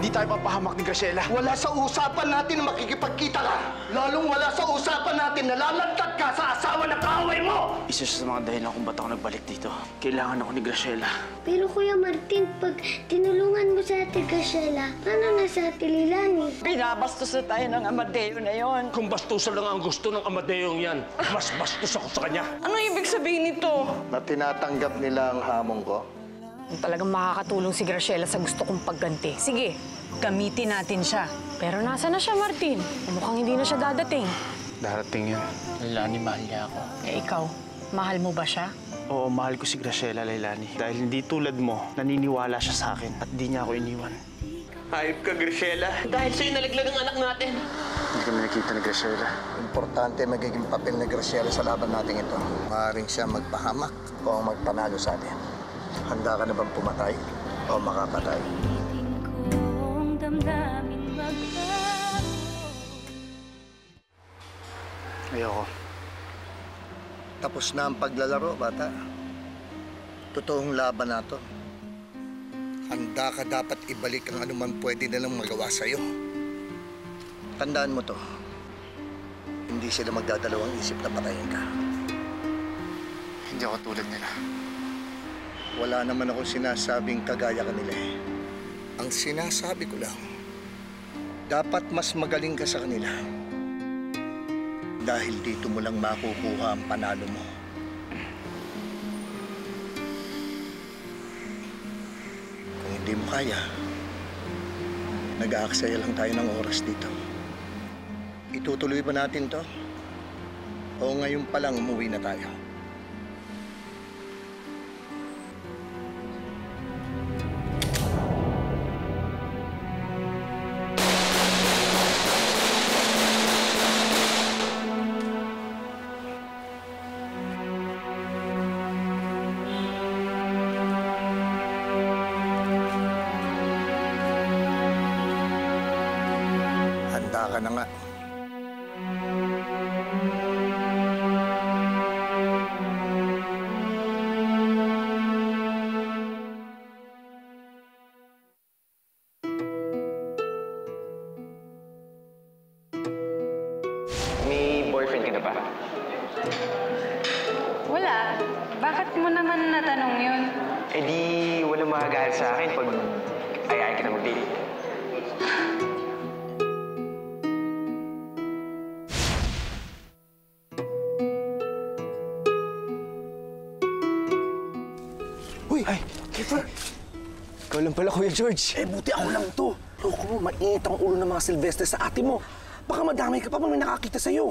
hindi tayo papahamak ni Graciela. Wala sa usapan natin na makikipagkita ka. Lalong wala sa usapan natin na lalagtad ka sa asawa na kaaway mo! Isa siya sa mga dahilan kung ba't ako nagbalik dito. Kailangan ako ni Graciela. Pero Kuya Martin, pag tinulungan mo sa Ate Graciela, paano na sa Ate Lilani? Binabastos na tayo ng Amadeo na yon. Kung bastusan lang ang gusto ng Amadeong yan, mas bastos ako sa kanya. Ano ibig sabihin nito? Na tinatanggap nila ang hamon ko? Talagang makakatulong si Graciela sa gusto kong pagganti. Sige, gamitin natin siya. Pero nasa na siya, Martin? Mukhang hindi na siya dadating. Darating yan. Leilani, mahal niya ako. Eh ikaw, mahal mo ba siya? Oo, mahal ko si Graciela, Leilani. Dahil hindi tulad mo, naniniwala siya sa akin at di niya ako iniwan. Hayop ka, Graciela. Dahil sa'yo nalaglag ang anak natin. Hindi kami nakita ni Graciela. Importante magiging papel ni Graciela sa laban natin ito. Maaaring siya magpahamak o magpanalo sa atin. Handa ka na bang pumatay o makapatay? Ayoko. Tapos na ang paglalaro, bata. Totoong laban na to. Handa ka dapat ibalik ang anuman pwede nilang magawa sa'yo. Tandaan mo to. Hindi sila magdadalawang isip na patayin ka. Hindi ako tulad nila. Wala naman ako sinasabing kagaya kanila eh. Ang sinasabi ko lang, dapat mas magaling ka sa kanila. Dahil dito mo lang makukuha ang panalo mo. Kung hindi mo kaya, nag-aaksaya lang tayo ng oras dito. Itutuloy ba natin to? O ngayon pa lang umuwi na tayo? Handa ka na nga. May boyfriend ka na ba? Wala. Bakit mo naman natanong yun? Eh di walang magagalit sa akin pag ayayin kita mag-date. Uy! Ay! Kiefer! Ikaw lang pala, Kuya George. Eh, buti ako lang to. Loko mo, mainit ang ulo ng mga Silvestre sa ate mo. Baka madamay ka pa pag may nakakita sa'yo.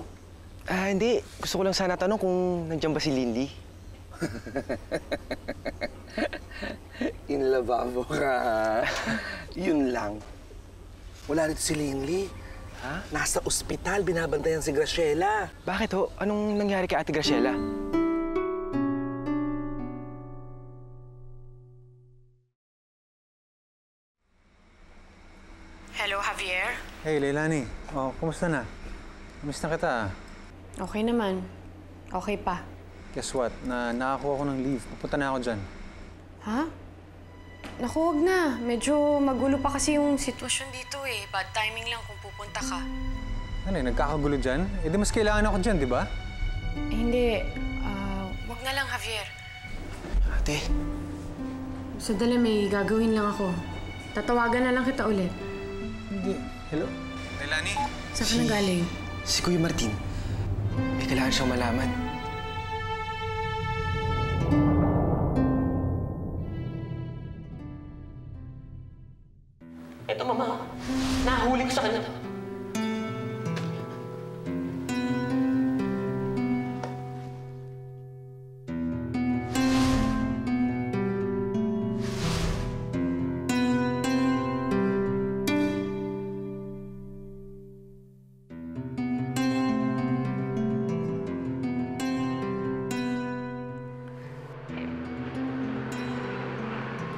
Hindi. Gusto ko lang sana tanong kung nandiyan ba si Lindy. Inlababo ka. Yun lang. Wala rito si Linley. Ha? Nasa ospital, binabantayan si Graciela. Bakit ho? Anong nangyari kay Ate Graciela? Hello, Javier? Hey, Leilani. Oh, kumusta na? Miss na kita. Okay naman. Okay pa. Guess what? Nakakuha ko ng leave. Pupunta na ako dyan. Ha? Naku, wag na. Medyo magulo pa kasi yung sitwasyon dito eh. Bad timing lang kung pupunta ka. Ano eh, nagkakagulo dyan? Eh, di mas kailangan ako dyan, di ba? Eh, hindi. Wag na lang, Javier. Ate? Sadali, may gagawin lang ako. Tatawagan na lang kita ulit. Hindi. Hello? Leilani? Saan ka na galing? Si Kuya Martin. May kailangan siyang malaman. Eto, Mama. Nahuli ko sa kanya.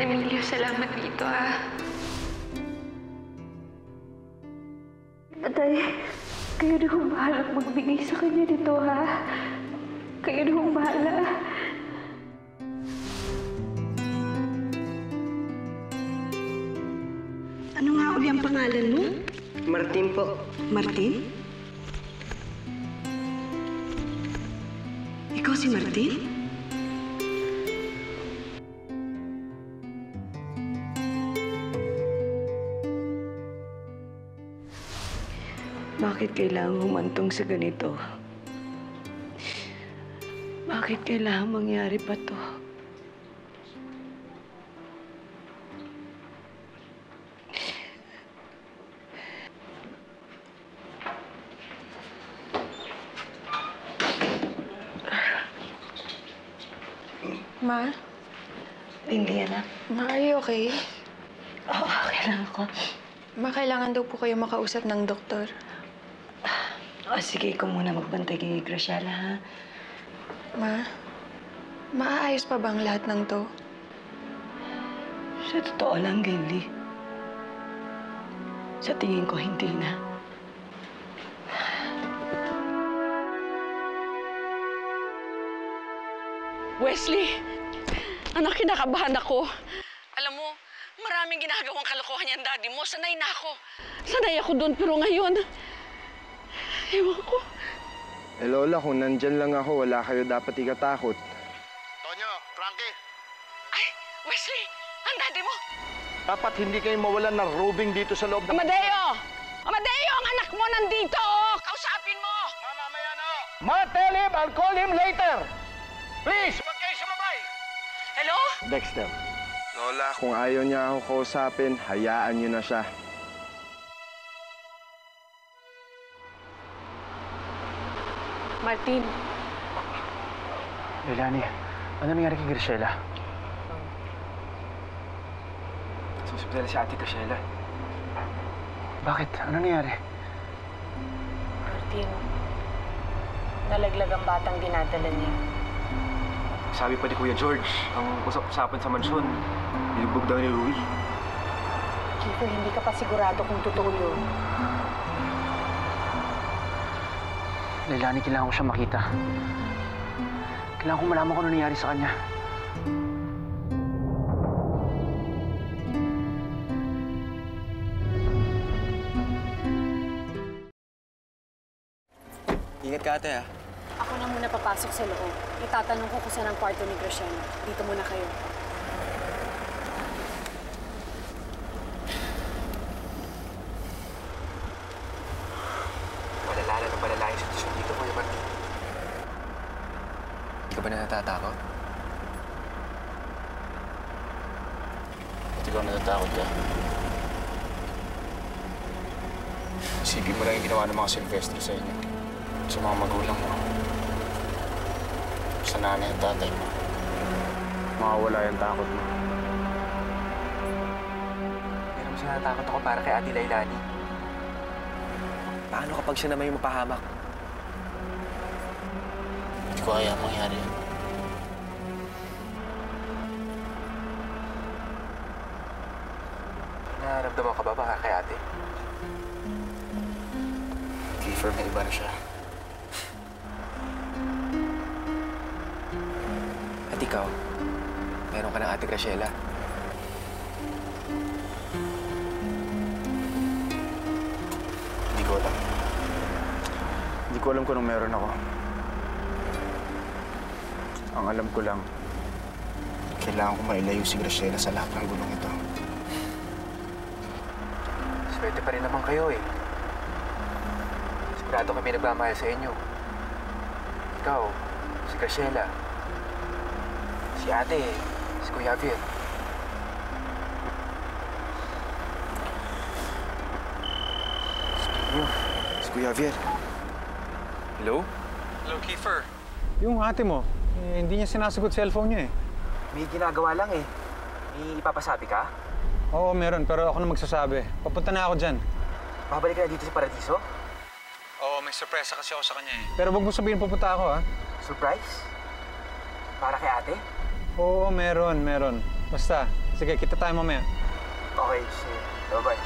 Emilio, salamat dito, ha? Tatay, kayo na kung bahala magbigay sa kanya dito, ha? Kayo na kung bahala. Ano nga uli ang pangalan mo? Martin po. Martin? Ikaw si Martin? Bakit kailangan humantong sa ganito? Bakit kailangan mangyari pa to? Ma? Hindi, anak. Ma, are you okay? Oo, okay lang ako. Ma, kailangan daw po kayo makausap ng doktor. Sige, ikaw muna magbantay kay Graciela, ha? Ma, maaayos pa ba ang lahat ng to? Sa totoo lang, Gaily. Sa tingin ko, hindi na. Wesley, anak, kinakabahan ako. Alam mo, maraming ginagawang kalokohan yan, daddy mo. Sanay na ako. Sanay ako doon, pero ngayon, ewan ko. Eh, Lola, kung nandyan lang ako, wala kayo dapat ikatakot. Tonyo, Frankie. Ay, Wesley, ang daddy mo. Dapat hindi kayo mawalan ng robing dito sa loob ng... Amadeo! Amadeo, ang anak mo nandito, oh! Kausapin mo! Mamamaya na! Ma, tell him, I'll call him later! Please, huwag kayo sumabay! Hello? Dexter. Lola, kung ayaw niya ako kausapin, hayaan niyo na siya. Martin, Leilani, ano nangyari kay Graciela? Susunod si Ate Graciela. Bakit? Ano nangyari? Martin, nalaglag ang batang dinadala niya. Sabi pa ni Kuya George, ang usap-usapan sa mansyon, nilugbog daw ni Louie. Kiko, hindi ka pa sigurado kung totoo yun. Leilani, kailangan ko siya makita. Kailangan ko malaman kung ano nangyari sa kanya. Ingat ka, ate, ha? Ako na muna papasok sa loob. Itatanong ko kung saan ang kwarto ni Graciela. Dito muna kayo. Malala na malala yung sitwasyon dito, Kuya Martin. Hindi ka ba natatakot? Ba't ikaw natatakot ka? Isipin mo lang yung ginawa ng mga Silvestre sa inyo. Sa mga magulang mo. Sa nanay at tatay mo. Makawala yung takot mo. Pero mas natatakot ako para kay Ate Leilani. Paano kapag siya naman yung mapahamak? Hindi ko kaya mangyari yun. Nararamdaman ka ba baka kay Ate? Kiefer, may iba na siya. At ikaw, meron ka ng Ate Graciela. Hindi ko alam. Hindi ko alam kung anong meron ako. Ang alam ko lang, Kailangan ko mailayo si Graciela sa lahat ng gulong ito. Swerte pa rin naman kayo, eh. Sigurado kami nagmamahal sa inyo. Ikaw, si Graciela, si Ate, si Kuya Javier. si Kuya Javier. Hello? Hello, Kiefer. Yung ate mo, hindi niya sinasagot cellphone niya, eh. May ginagawa lang, eh. May ipapasabi ka? Oo, meron, pero ako na magsasabi. Papunta na ako dyan. Babalik ka na dito sa Paradiso? Oo, may surpresa kasi ako sa kanya, eh. Pero wag mo sabihin pupunta ako, ha? Surprise? Para kay Ate? Oo, meron. Basta, sige, kita tayo mamaya. Okay, sige. Bye-bye.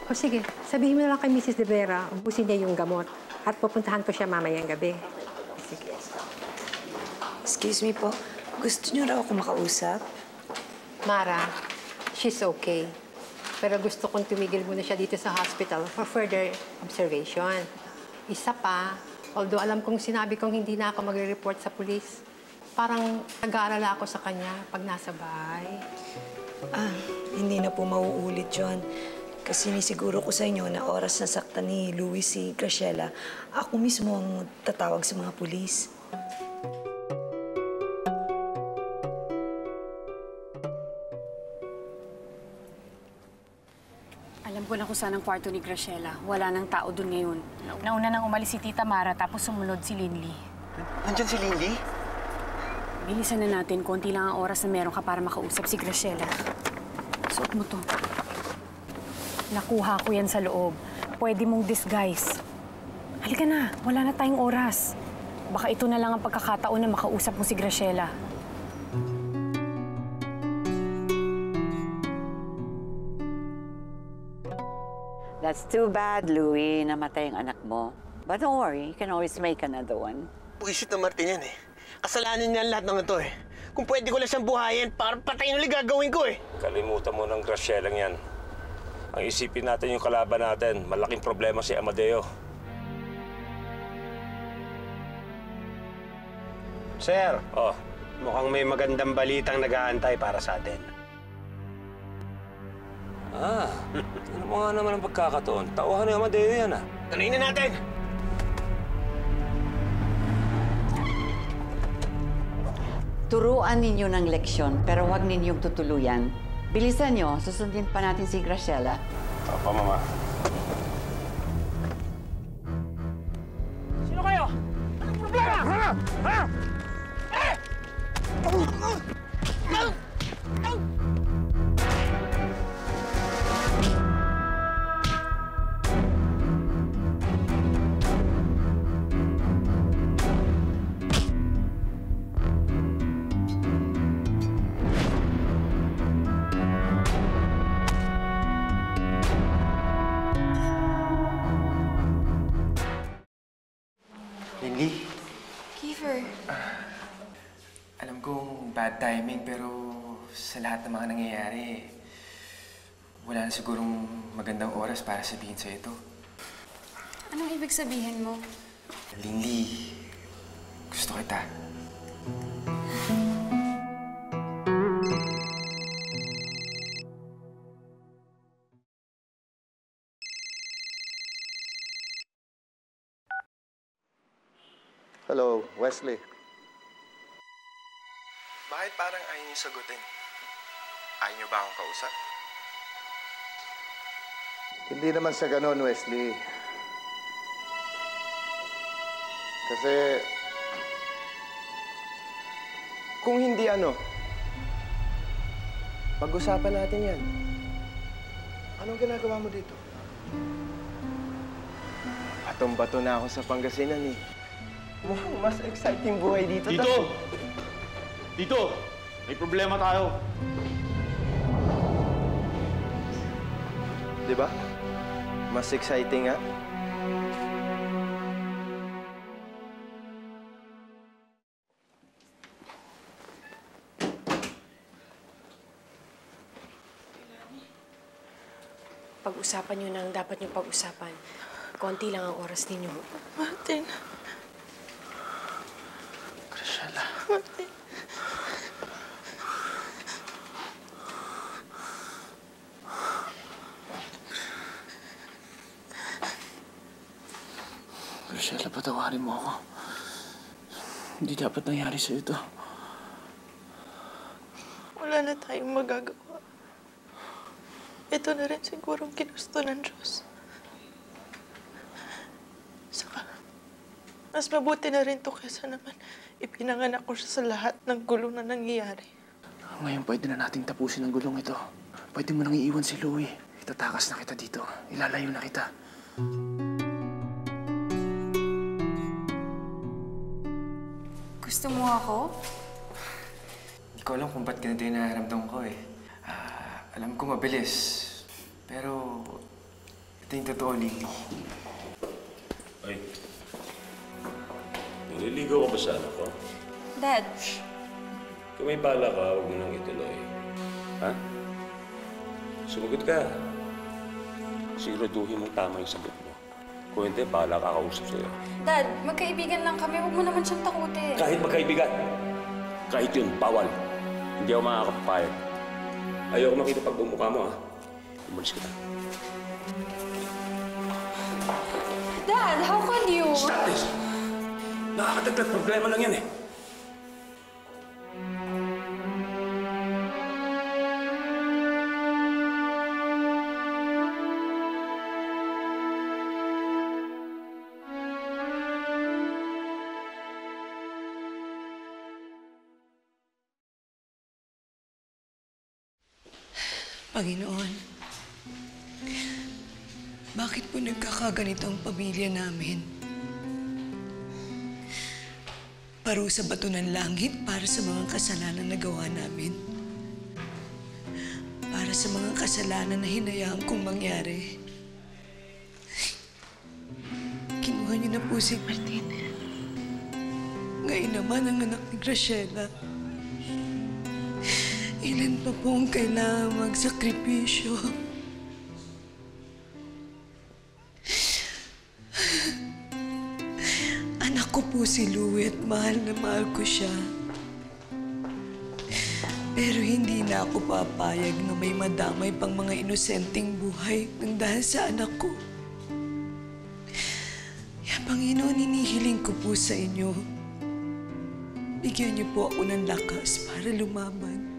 O sige, sabihin mo na lang kay Mrs. De Vera, ubusin niya yung gamot. At pupuntahan ko siya mamayang gabi. Sige. Excuse me po, gusto niyo raw ako makausap? Mara, she's okay. Pero gusto kong tumigil muna siya dito sa hospital for further observation. Isa pa, although alam kong sinabi kong hindi na ako magre-report sa pulis, parang nag-aalala ako sa kanya pag nasa bahay. Hindi na po mauulit yun. Kasi nisiguro ko sa inyo na oras na saktan ni Louie si Graciela, ako mismo ang tatawag sa mga pulis. Alam ko na kung saan ang kwarto ni Graciela. Wala nang tao doon ngayon. Nauna nang umalis si Tita Mara, tapos sumunod si Linley. Nandyan si Linley? Bilisan na natin. Konti lang ang oras na meron ka para makausap si Graciela. Suot mo to. Nakuha ko yan sa loob. Pwede mong disguise. Halika na. Wala na tayong oras. Baka ito na lang ang pagkakataon na makausap mo si Graciela. That's too bad, Louie. Namatay ang anak mo. But don't worry, you can always make another one. Buisit na Martin yan eh. Kasalanan niya ang lahat ng ito eh. Kung pwede ko lang siyang buhayin, para patayin ulit gagawin ko eh. Kalimutan mo ng Graciela yan. Ang isipin natin yung kalaban natin, malaking problema si Amadeo. Sir, Oh, mukhang may magandang balitang nag-aantay para sa atin. Ano mo nga naman ang pagkakataon? Tauhan ni Amadeo yan Tanuin na natin! Turuan ninyo ng leksyon, pero huwag ninyong tutuluyan. Bilisan nyo, susundin pa natin si Graciela. Papa, Mama. Sino kayo? Anong problema? Ha? Linley, Kiefer. alam kong bad timing pero sa lahat ng mga nangyayari, wala na sigurong magandang oras para sabihin sa ito. Anong ibig sabihin mo? Linley, gusto kita. Hello, Wesley. Bakit parang ayaw niyo sagutin? Ayaw niyo ba akong kausap? Hindi naman sa ganun, Wesley. Kasi Kung hindi ano, pag-usapan natin yan. anong ginagawa mo dito? Batong-bato na ako sa Pangasinan eh. Mukhang mas exciting buhay dito. Dito! Dito! May problema tayo. Di ba? Mas exciting nga. Pag-usapan nyo na ang dapat nyo pag-usapan. Konti lang ang oras ninyo. Martin. Graciela. Martin. Graciela, patawarin mo ako. Hindi dapat nangyari sa'yo ito. Wala na tayong magagawa. Ito na rin siguro ang ginusto ng Diyos. Saka, mas mabuti na rin to kaysa naman ipinanganak ko siya sa lahat ng gulo na nangyayari. Ngayon, pwede na nating tapusin ang gulong ito. Pwede mo nang iiwan si Louie. Itatakas na kita dito. Ilalayo na kita. Gusto mo ako? Hindi ko alam kung ba't ganito yung nararamdaman ko eh. Alam ko mabilis, pero ito yung totoo, Linley. Ay, nililigaw ka ba sa anak ko? Dad. Kung may bala ka, huwag mo nang ituloy. Ha? Sumagot ka. Siguraduhin mong tama yung sagot mo. Kung hindi, bahala kakausap sa'yo. Dad, magkaibigan lang kami. Huwag mo naman siyang takutin. Kahit magkaibigan, kahit yun, bawal. Hindi ako makakapapayag. Ayoko makita pag bumukha mo, ha? Umalis ka na. Dad, how can you? Stop this! Nakakadagdag problema lang yan, eh. Panginoon, bakit po nagkakaganito ang pamilya namin? Parusa ba ito ng langit para sa mga kasalanan na gawa namin? Para sa mga kasalanan na hinayaan kong mangyari? Kinuha niyo na po si Martin. Ngayon naman ang anak ni Graciela. Ilan pa po ang kailangan magsakripisyo? Anak ko po si Louie at mahal na mahal ko siya. Pero hindi na ako papayag na may madamay pang mga inosenteng buhay nang dahil sa anak ko. Kaya Panginoon, hinihiling ko po sa inyo. Bigyan niyo po ako ng lakas para lumaban.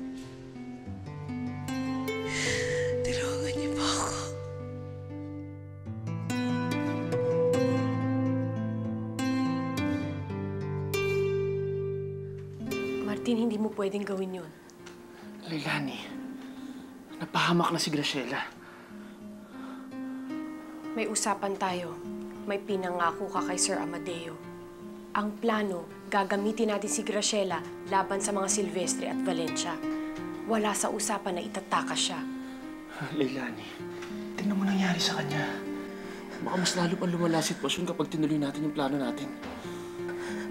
Martin, hindi mo pwedeng gawin yun. Leilani, napahamak na si Graciela. May usapan tayo. May pinangako ka kay Sir Amadeo. Ang plano, gagamitin natin si Graciela laban sa mga Silvestre at Valencia. Wala sa usapan na itatakas siya. Leilani, tingnan mo nangyari sa kanya. Baka mas lalo pang lumala sitwasyon kapag tinuloy natin yung plano natin.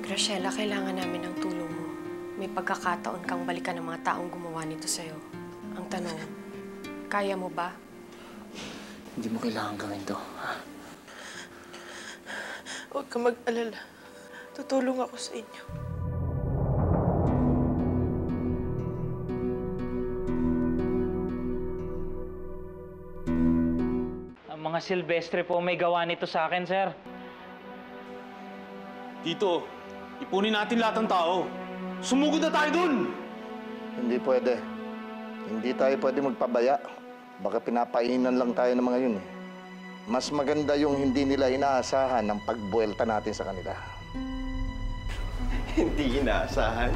Graciela, kailangan namin ng tulong mo. May pagkakataon kang balikan ng mga taong gumawa nito sa'yo. Ang tanong, kaya mo ba? Hindi mo kailangan gawin to, ha? Huwag ka mag-alala. Tutulong ako sa inyo. Ang mga Silvestre po may gawa nito sa akin, sir. Tito, ipunin natin lahat ng tao. Sumugod na tayo dun! Hindi pwede. Hindi tayo pwede magpabaya. Baka pinapainan lang tayo ng mga yun eh. Mas maganda yung hindi nila inaasahan ang pagbuelta natin sa kanila. Hindi inaasahan?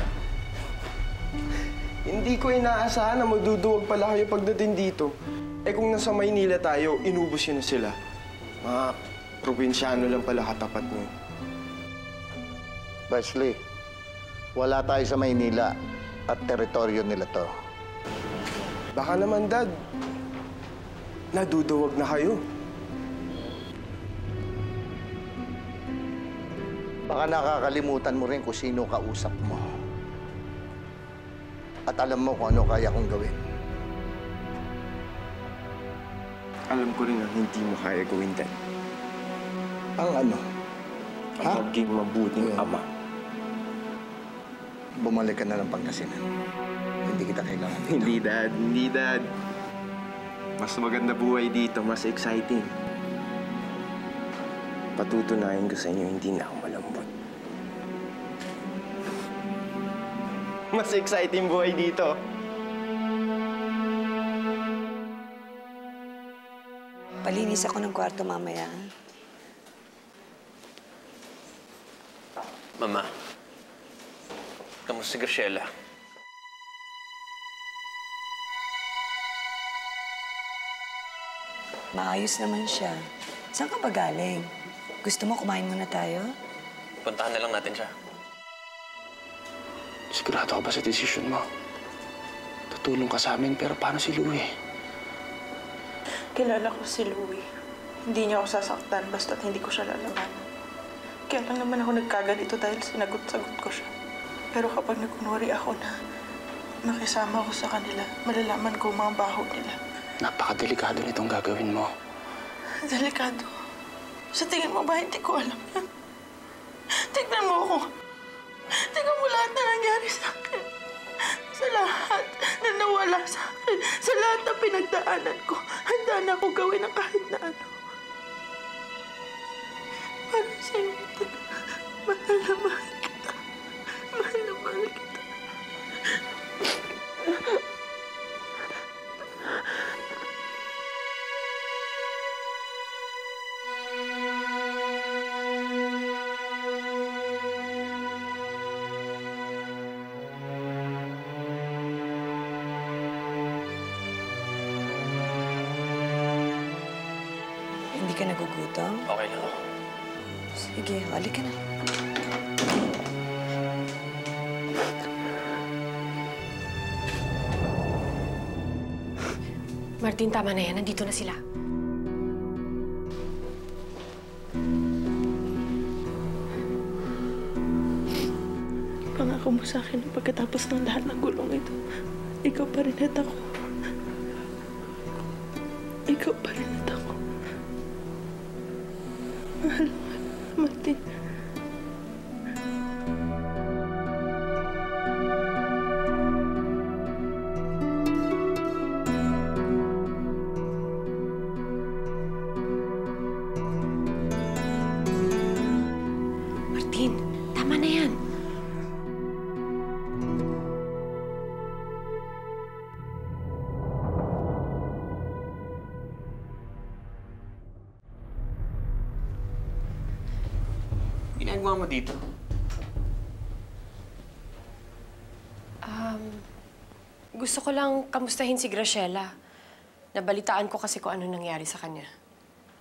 Hindi ko inaasahan na magduduwag pala kayo pagdating dito. Eh kung nasa Maynila tayo, inubos yun na sila. Mga probinsyano lang pala katapat mo. Wesley, wala tayo sa Maynila at teritoryo nila to. Baka naman, Dad. Naduduwag na kayo. Baka nakakalimutan mo rin kung sino kausap mo. At alam mo kung ano kaya kong gawin. Alam ko rin ang hindi mo kaya gawin, Dad. Ang ano? Ang maging mabuting ama. Bumalik ka na ng Pangasinan. Hindi kita kailangan dito. Hindi, Dad. Hindi, Dad. Mas maganda buhay dito. Mas exciting. Patutunayan ko sa inyo, hindi na ako malambot. Mas exciting buhay dito. Palinis ako ng kwarto mamaya. Mama, kamusta si Graciela? Maayos naman siya. Saan ka ba galing? Gusto mo kumain muna tayo? Puntahan na lang natin siya. Sigurado ka ba sa desisyon mo? Tutulong ka sa amin, pero paano si Louie? Kilala ko si Louie. Hindi niya ako sasaktan basta't hindi ko siya lalabanan. Kaya lang naman ako nagkaganito dahil sinagot-sagot ko siya. Pero kapag nagkunwari ako na makisama ko sa kanila, malalaman ko ang mga baho nila. Napakadelikado nitong gagawin mo. Delikado. Sa tingin mo ba hindi ko alam yan? Tignan mo ako. Tignan mo lahat na nangyari sa akin. Sa lahat na nawala sa akin. Sa lahat na pinagdaanan ko. Handa na ako gawin ang kahit na ano. Para sa'yo, mahal na mahal kita. Mahal na mahal kita. Hindi ka nagugutom? Okay lang ako. Sige, halika na. Martin, tama na yan. Nandito na sila. Pangako mo sa akin na pagkatapos ng lahat ng gulong ito, ikaw pa rin at ako. Ikaw pa rin at ako. Mahal, Martin. Martin, tama na yan. Ginagawa mo dito? Gusto ko lang kamustahin si Graciela. Nabalitaan ko kasi kung ano nangyari sa kanya.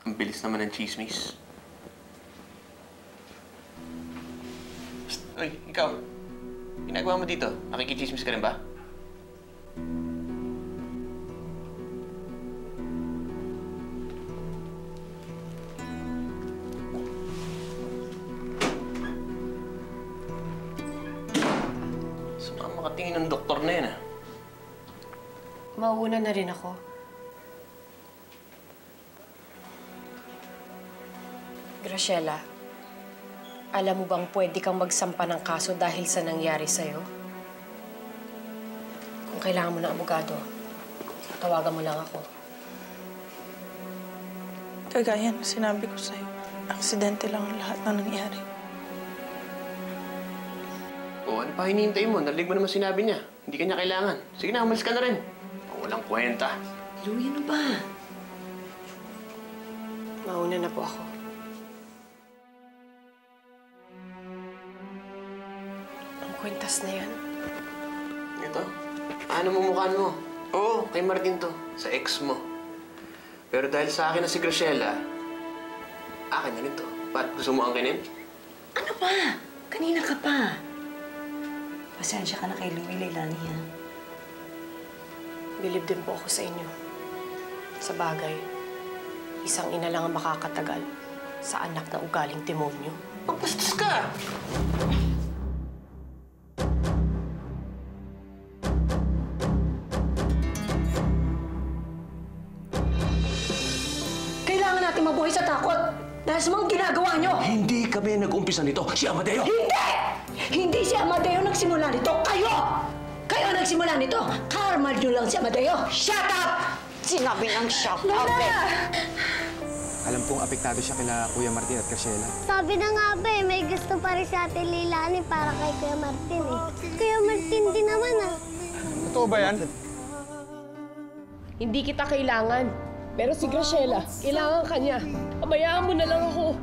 Ang bilis naman ng chismis. Psst, uy, ikaw. Ginagawa mo dito? Nakikichismis ka rin ba? Saan makatingin ng doktor na yan, ah? Mauuna na rin ako. Graciela, alam mo bang pwede kang magsampa ng kaso dahil sa nangyari sa'yo? Kung kailangan mo ng abogado, tawagan mo lang ako. Kagaya na sinabi ko sa'yo, aksidente lang ang lahat ng nangyari. O, ano pa hinihintay mo? Narinig mo naman sinabi niya. Hindi ka niya kailangan. Sige na, umalis ka na rin. Walang kwenta. Louie, ano ba? Mauna na po ako. Ang kwentas na yan. Ito? Ano mo mukhaan mo? Oo, kay Martin to. Sa ex mo. Pero dahil sa akin na si Graciela, akin na rin to. Ba't gusto mo angkinin? Ano ba? Kanina ka pa. Pasensya ka na kay Louie Leilani, ha? Bilib din po ako sa inyo. Sa bagay, isang ina lang ang makakatagal sa anak na ugaling demonyo. Magpastos ka! Kailangan natin mabuhay sa takot dahil sa mga ginagawa nyo. Hindi kami nag-umpisa nito. Si Amadeo! Hindi! Hindi si Amadeo nagsimula nito. Kayo! Kayo nagsimula nito. Karma nyo lang si Amadeo. Shut up! Sinabi ng shut up, eh. Alam kong apektado siya kina Kuya Martin at Graciela. Sabi na nga ba may gusto pa rin sa Ate Leilani para kay Kuya Martin eh. Kuya Martin din naman ah. Totoo ba yan? Hindi kita kailangan. Pero si Graciela, kailangan ka niya. Abayaan mo na lang ako.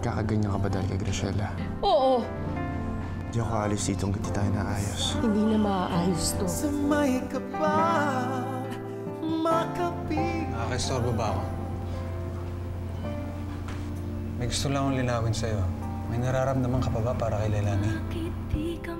Kakaganyan ka ba dahil kay Graciela? Oo. Di ako alis dito hanggang di tayo naayos. Hindi na maaayos to. Sumay ka pa, makapig. Nakaka-istorbo ba ako? May gusto lang akong linawin sa'yo. May nararamdaman ka pa ba para kay Leilani? Bakit di ka